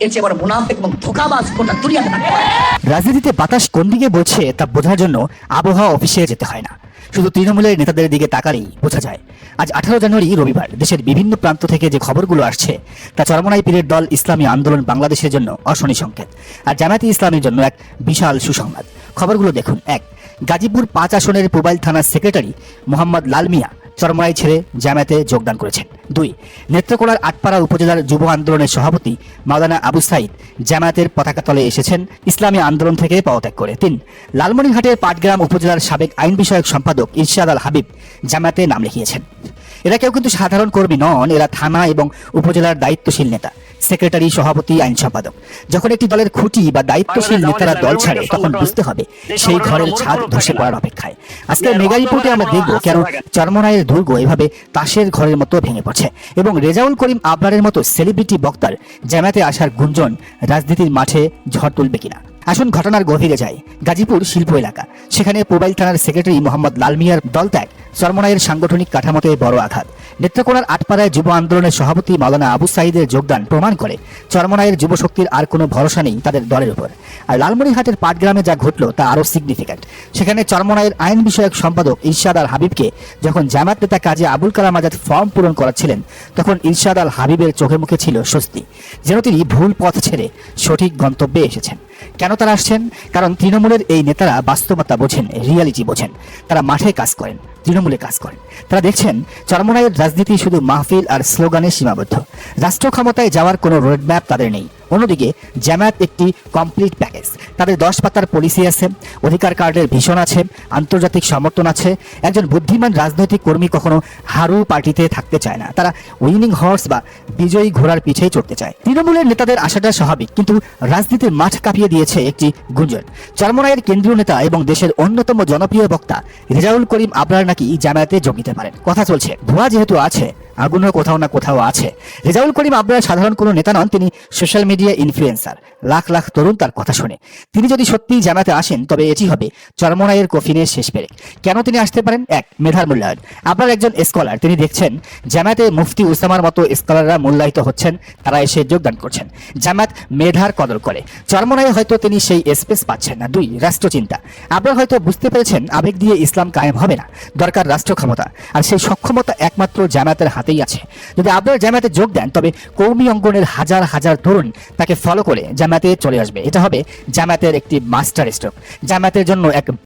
এর চেয়ে বড় মুনাফিক এবং ধোঁকাবাজ কোনটা দুনিয়াতে থাকে? রাজনীতিতে বাতাস কোন দিকে বইছে তা বোঝার জন্য আবহাওয়া অফিসে যেতে হয় না, শুধু তৃণমূলের নেতাদের দিকে তাকালেই বোঝা যায়। আজ 18 জানুয়ারি রবিবার দেশের বিভিন্ন প্রান্ত থেকে যে খবরগুলো আসছে তা চরমনাই পীরের দল ইসলামী আন্দোলন বাংলাদেশের জন্য অশনি সংকেত, আর জামায়াতে ইসলামীর জন্য এক বিশাল সুসংবাদ। খবরগুলো দেখুন। 1. গাজীপুর 5 আসনের পুবাইল থানার সেক্রেটারি মোহাম্মদ লাল মিয়া চরমনাই ছেড়ে জামায়াতে যোগদান করেছেন। 2. নেত্রকোনার আটপাড়া উপজেলার যুব আন্দোলনের সভাপতি মাওলানা আবু সাইদ জামায়াতের পতাকা তলে এসেছেন ইসলামী আন্দোলন থেকে পদত্যাগ করে। 3. লালমনিরহাটের পাটগ্রাম উপজেলার সাবেক আইন বিষয়ক সম্পাদক ইরশাদ আল হাবিব জামায়াতে নাম লিখিয়েছেন। এরা কেউ কিন্তু সাধারণ কর্মী নন, এরা থানা এবং উপজেলার দায়িত্বশীল নেতা, সেক্রেটারি, সভাপতি, আইন সম্পাদক। যখন একটি দলের খুঁটি বা দায়িত্বশীল নেতারা দল ছাড়ে তখন বুঝতে হবে সেই ঘরের ছাদ ধসে পড়ার অপেক্ষায়। আজকের মেগা রিপোর্টে আমরা দেখব কেন চরমনাইয়ের দুর্গ এভাবে তাসের ঘরের মতো ভেঙে পড়ছে এবং রেজাউল করিম আবরারের মতো সেলিব্রিটি বক্তার জামায়াতে আসার গুঞ্জন রাজনীতির মাঠে ঝড় তুলবে কিনা। আসুন ঘটনার গভীরে যাই। গাজীপুর শিল্প এলাকা, সেখানে পুবাইল থানার সেক্রেটারি মোহাম্মদ লাল মিয়ার দলত্যাগ চরমনাইয়ের সাংগঠনিক কাঠামোতে বড় আঘাত। নেত্রকোনার আটপাড়ায় যুব আন্দোলনের সভাপতি মাওলানা আবু সাইদের যোগদান প্রমাণ করে চরমনাইয়ের যুবশক্তির আর কোনো ভরসা নেই তাদের দলের উপর। আর লালমনিরহাটের পাটগ্রামে যা ঘটল তা আরও সিগনিফিক্যান্ট। সেখানে চরমনাইয়ের আইন বিষয়ক সম্পাদক ইরশাদ আল হাবিবকে যখন জামায়াত নেতা কাজী আবুল কালাম আজাদ ফর্ম পূরণ করাচ্ছিলেন তখন ইরশাদ আল হাবিবের চোখে মুখে ছিল স্বস্তি, যেন তিনি ভুল পথ ছেড়ে সঠিক গন্তব্যে এসেছেন। কেন তারা আসছেন? কারণ তৃণমূলের এই নেতারা বাস্তবতা বোঝেন, রিয়ালিটি বোঝেন। তারা মাঠে কাজ করেন, তৃণমূলে কাজ করেন। তারা দেখছেন চরমনাইয়ের রাজনীতি শুধু মাহফিল আর স্লোগানে সীমাবদ্ধ। রাষ্ট্র ক্ষমতায় যাওয়ার কোনো রোডম্যাপ তাদের নেই। অন্যদিকে জামায়াত একটি কমপ্লিট প্যাকেজ। তাদের 10 পাতার পলিসি আছে, অধিকার কার্ডের ভীষণ আছে, আন্তর্জাতিক সমর্থন আছে। একজন বুদ্ধিমান রাজনৈতিক কর্মী কখনো হারু পার্টিতে থাকতে চায় না, তারা উইনিং হর্স বা বিজয়ী ঘোড়ার পিঠেই চড়তে চায়। তৃণমূলের নেতাদের আসাটা স্বাভাবিক, কিন্তু রাজনীতির মাঠ কাঁপিয়ে দিয়েছে একটি গুঞ্জন। চরমনাইয়ের কেন্দ্রীয় নেতা এবং দেশের অন্যতম জনপ্রিয় বক্তা রেজাউল করিম আবরার নাকি জামায়াতে যোগ দিতে পারেন। কথা চলছে, ধোঁয়া যেহেতু আছে, আগুনও কোথাও না কোথাও আছে। রেজাউল করিম আবরার সাধারণ কোনো নেতা নন, তিনি social media influencer. Lakh lakh তরুণ তার কথা শুনে। তিনি যদি সত্যিই জামাতে আসেন তবে এটি হবে চরমনাইয়ের কফিনের শেষ পেরেক। কেন তিনি আসতে পারেন? 1. মেধার মূল্যায়ন। আবরার একজন স্কলার, তিনি দেখছেন জামাতে মুফতি উসামার মতো স্কলাররা মূল্যায়িত হচ্ছেন, তারা এসে যোগদান করছেন। জামাত মেধার কদর করে। চরমনাইয়ে হয়তো তিনি সেই স্পেস পাচ্ছেন না। 2. রাষ্ট্রচিন্তা। আবরার হয়তো বুঝতে পেরেছেন আবেগ দিয়ে ইসলাম কায়েম হবে না, দরকার রাষ্ট্র ক্ষমতা, আর সেই সক্ষমতা একমাত্র জামাতের হাতেই আছে। যদি আবরার জামাতে যোগ দেন তবে কৌমি অঙ্গনের হাজার হাজার তরুণ তাকে ফলো করে জামাতে চলে আসবে। এটা হবে জামাতের একটি মাস্টার স্ট্রোক, জামাতের জন্য এক